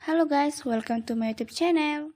Halo guys, welcome to my YouTube channel.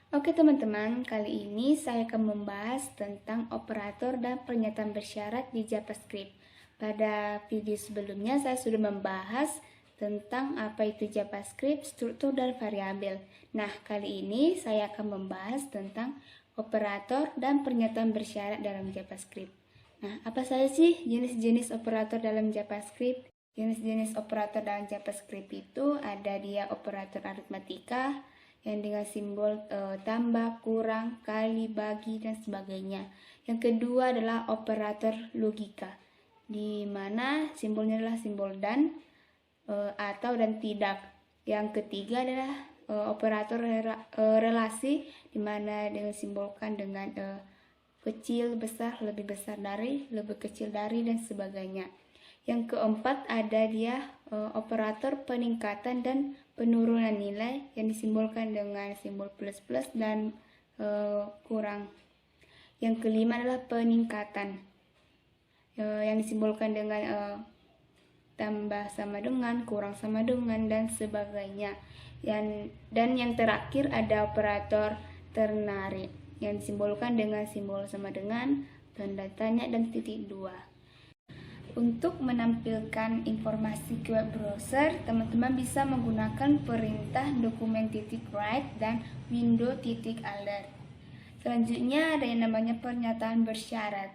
Oke teman-teman, kali ini saya akan membahas tentang operator dan pernyataan bersyarat di JavaScript. Pada video sebelumnya saya sudah membahas tentang apa itu JavaScript, struktur dan variabel. Nah, kali ini saya akan membahas tentang operator dan pernyataan bersyarat dalam JavaScript. Nah, apa saja sih jenis-jenis operator dalam JavaScript? Jenis-jenis operator dalam JavaScript itu ada dia operator aritmatika yang dengan simbol tambah, kurang, kali, bagi, dan sebagainya. Yang kedua adalah operator logika, di mana simbolnya adalah simbol dan, atau, dan tidak. Yang ketiga adalah operator relasi, di mana disimbolkan dengan kecil, besar, lebih besar dari, lebih kecil dari, dan sebagainya. Yang keempat ada dia operator peningkatan dan penurunan nilai yang disimbolkan dengan simbol plus plus dan kurang. Yang kelima adalah peningkatan yang disimbolkan dengan tambah sama dengan, kurang sama dengan, dan sebagainya. Dan yang terakhir ada operator ternary yang disimbolkan dengan simbol sama dengan, tanda tanya, dan titik dua. Untuk menampilkan informasi ke web browser, teman-teman bisa menggunakan perintah dokumen .write dan window .alert. Selanjutnya ada yang namanya pernyataan bersyarat.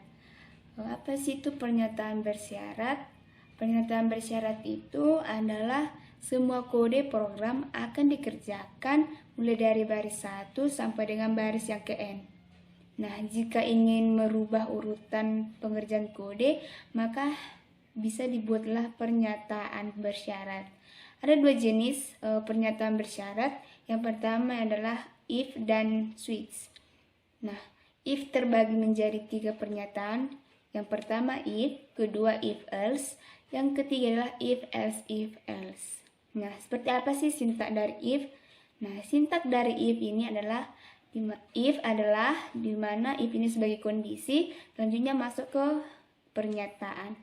Apa sih itu pernyataan bersyarat? Pernyataan bersyarat itu adalah semua kode program akan dikerjakan mulai dari baris 1 sampai dengan baris yang ke N. Nah, jika ingin merubah urutan pengerjaan kode, maka bisa dibuatlah pernyataan bersyarat. Ada dua jenis pernyataan bersyarat. Yang pertama adalah if dan switch. Nah, if terbagi menjadi 3 pernyataan. Yang pertama if, kedua if else, yang ketiga adalah if else if else. Nah, seperti apa sih sintak dari if? Nah, sintak dari if ini adalah if adalah dimana if ini sebagai kondisi, selanjutnya masuk ke pernyataan.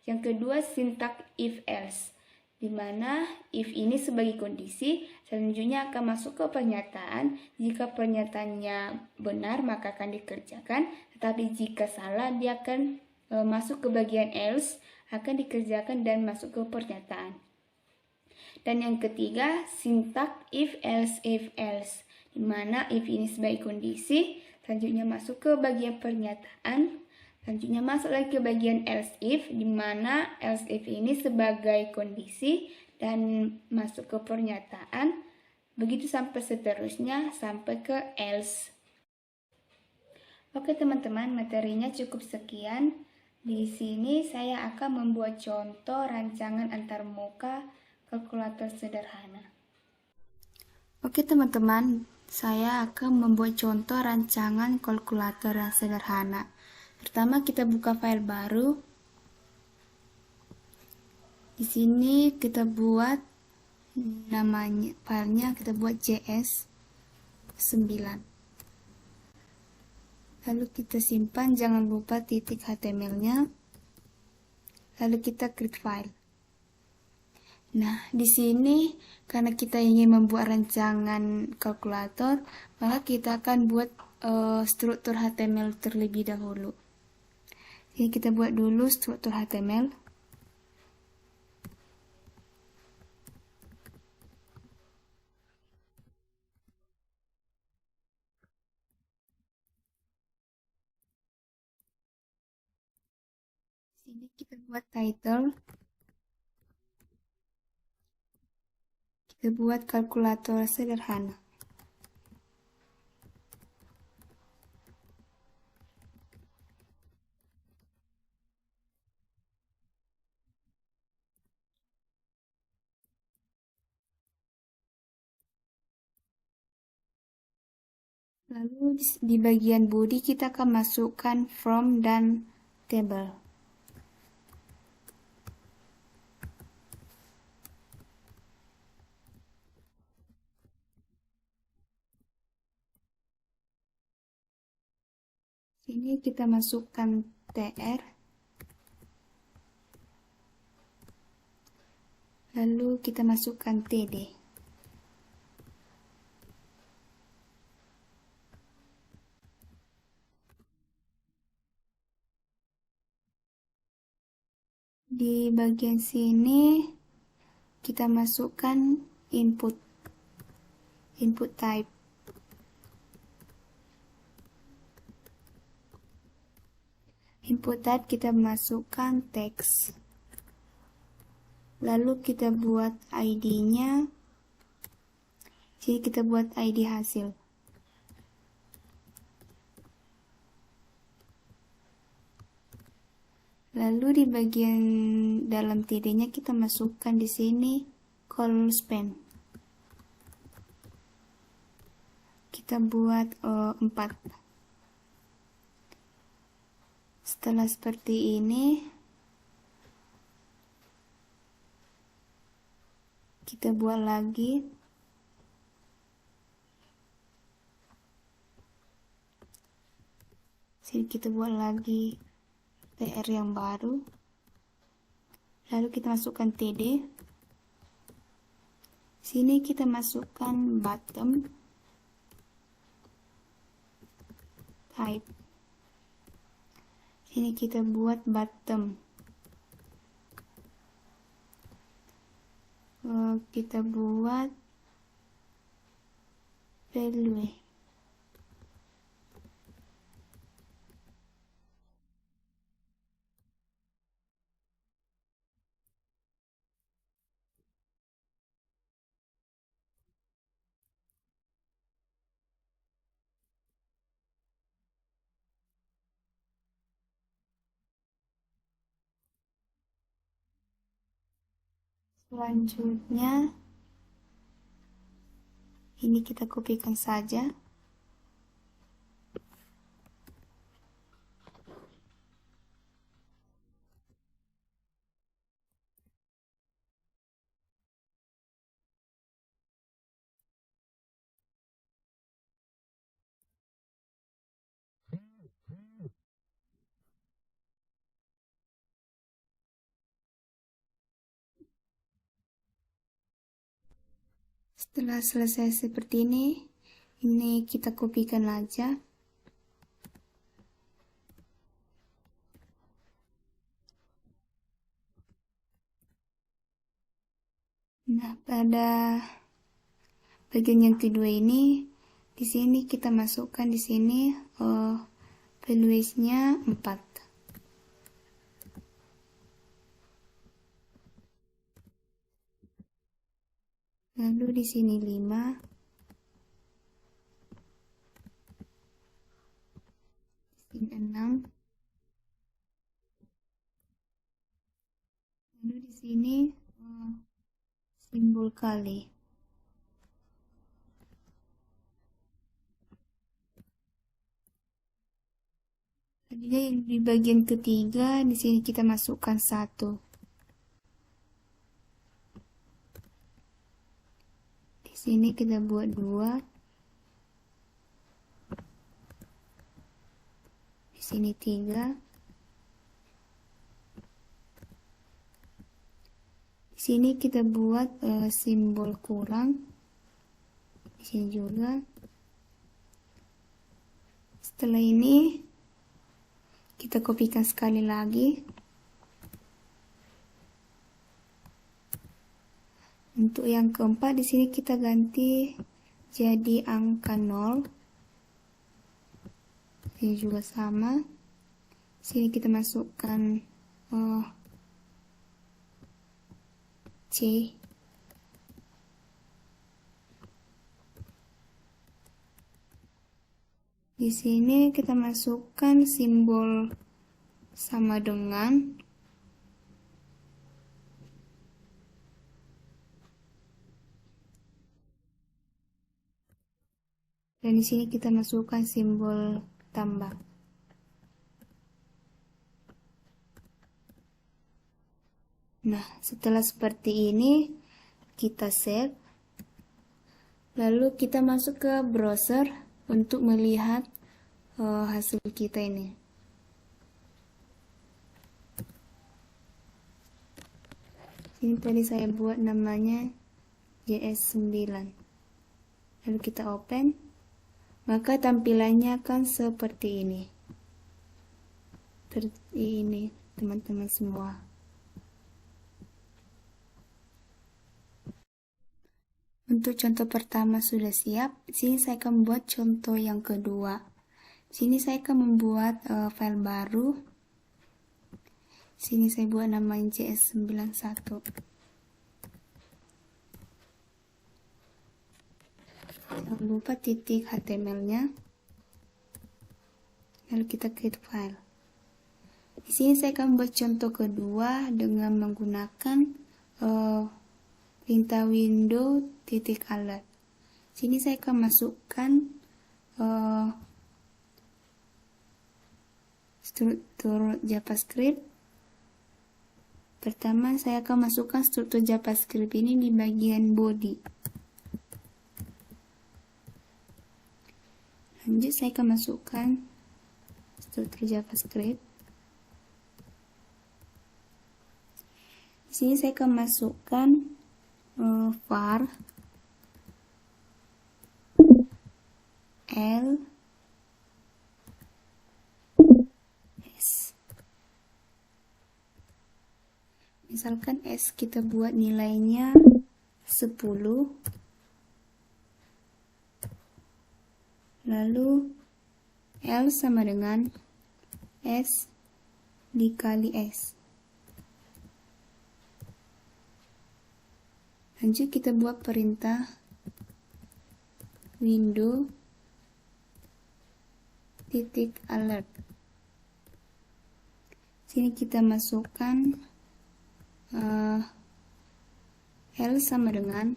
Yang kedua sintak if else, dimana if ini sebagai kondisi, selanjutnya akan masuk ke pernyataan. Jika pernyataannya benar maka akan dikerjakan, tetapi jika salah dia akan masuk ke bagian else, akan dikerjakan dan masuk ke pernyataan. Dan yang ketiga, sintak if else, di mana if ini sebagai kondisi, selanjutnya masuk ke bagian pernyataan, selanjutnya masuk lagi ke bagian else if, di mana else if ini sebagai kondisi dan masuk ke pernyataan, begitu sampai seterusnya sampai ke else. Oke teman-teman, materinya cukup sekian. Di sini saya akan membuat contoh rancangan antarmuka kalkulator sederhana. Oke teman-teman, saya akan membuat contoh rancangan kalkulator yang sederhana. Pertama kita buka file baru. Di sini kita buat namanya, filenya kita buat JS9. Lalu kita simpan, jangan lupa titik HTML-nya. Lalu kita klik file. Nah, di sini karena kita ingin membuat rancangan kalkulator, maka kita akan buat struktur HTML terlebih dahulu. Jadi kita buat dulu struktur HTML. Sini kita buat title. Kita buat kalkulator sederhana. Lalu di bagian body kita akan masukkan from dan table. Sini kita masukkan tr. Lalu kita masukkan TD. Di bagian sini kita masukkan input type. Input type kita masukkan teks. Lalu kita buat ID-nya. Jadi kita buat ID hasil. Lalu di bagian dalam TD-nya kita masukkan di sini call span. Kita buat 4. Setelah seperti ini, kita buat lagi. Sini kita buat lagi TR yang baru. Lalu kita masukkan TD. Sini kita masukkan bottom type. Sini kita buat bottom. Kita buat value. Selanjutnya ini kita kopikan saja. Setelah selesai seperti ini kita kopikan aja. Nah, pada bagian yang kedua ini, di sini kita masukkan di sini values-nya 4. Lalu di sini 5. Di sini 6. Lalu di sini simbol kali. Jadi di bagian ketiga di sini kita masukkan 1. Di sini kita buat 2. Di sini 3. Di sini kita buat simbol kurang. Di sini juga. Setelah ini kita kopikan sekali lagi. Untuk yang keempat di sini kita ganti jadi angka 0. Ini juga sama. Sini kita masukkan C. Di sini kita masukkan simbol sama dengan. Dan di sini kita masukkan simbol tambah. Nah, setelah seperti ini kita save. Lalu kita masuk ke browser untuk melihat hasil kita ini. Ini tadi saya buat namanya JS9. Lalu kita open, maka tampilannya akan seperti ini. Ini teman-teman semua. Untuk contoh pertama sudah siap. Sini saya akan membuat contoh yang kedua. Sini saya akan membuat file baru. Sini saya buat namanya JS91. Jangan lupa titik HTML-nya. Lalu kita create file. Di sini saya akan membuat contoh kedua dengan menggunakan perintah window titik alert. Sini saya akan masukkan struktur JavaScript. Pertama, saya akan masukkan struktur JavaScript ini di bagian body. Lanjut, saya akan masukkan struktur JavaScript. Di sini saya akan masukkan var L S. Misalkan S kita buat nilainya 10, lalu L sama dengan S dikali S. Lanjut kita buat perintah window titik alert. Sini kita masukkan L sama dengan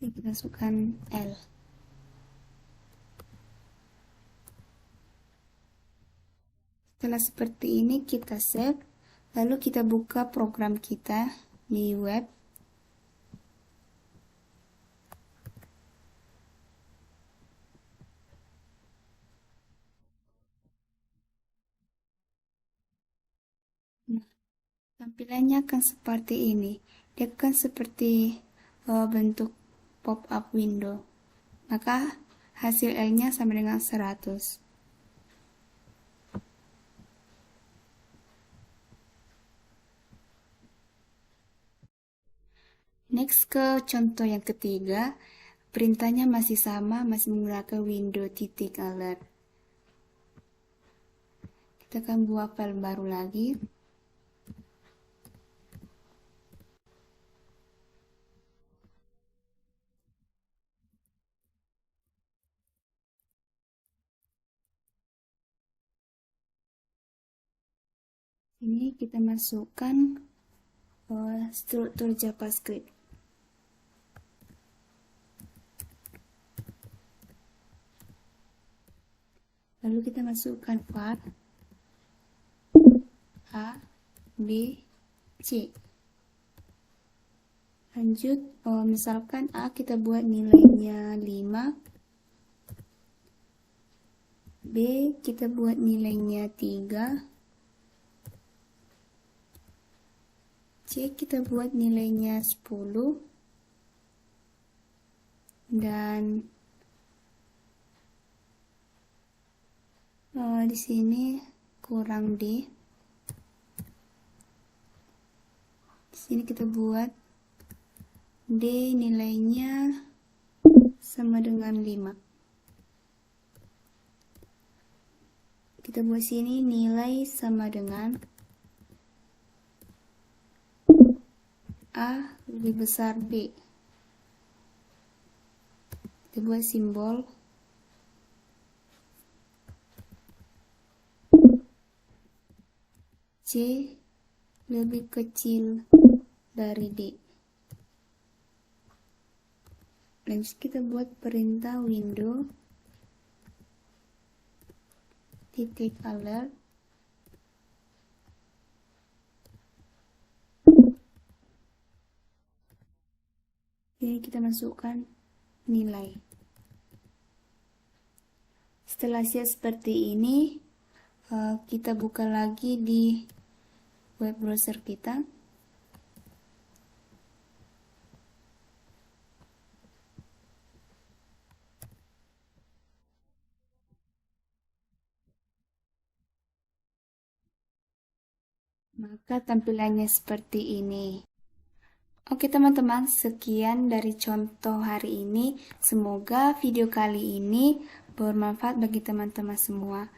kita masukkan L. Setelah seperti ini kita save, lalu kita buka program kita di web. Nah, tampilannya akan seperti ini. Dia akan seperti bentuk pop-up window. Maka hasil L-nya sama dengan 100. Next ke contoh yang ketiga, perintahnya masih sama, masih menggunakan window titik alert. Kita akan buat file baru lagi. Ini kita masukkan struktur JavaScript. Lalu kita masukkan var A, B, C. Lanjut, misalkan A kita buat nilainya 5, B kita buat nilainya 3, C kita buat nilainya 10, dan di sini kurang D. Di sini kita buat D nilainya sama dengan 5. Kita buat sini nilai sama dengan A lebih besar B. Kita buat simbol C lebih kecil dari D. Lanjut kita buat perintah window titik alert. Ini kita masukkan nilai. Setelah siap seperti ini, kita buka lagi di web browser kita. Maka tampilannya seperti ini. Oke teman-teman, sekian dari contoh hari ini. Semoga video kali ini bermanfaat bagi teman-teman semua.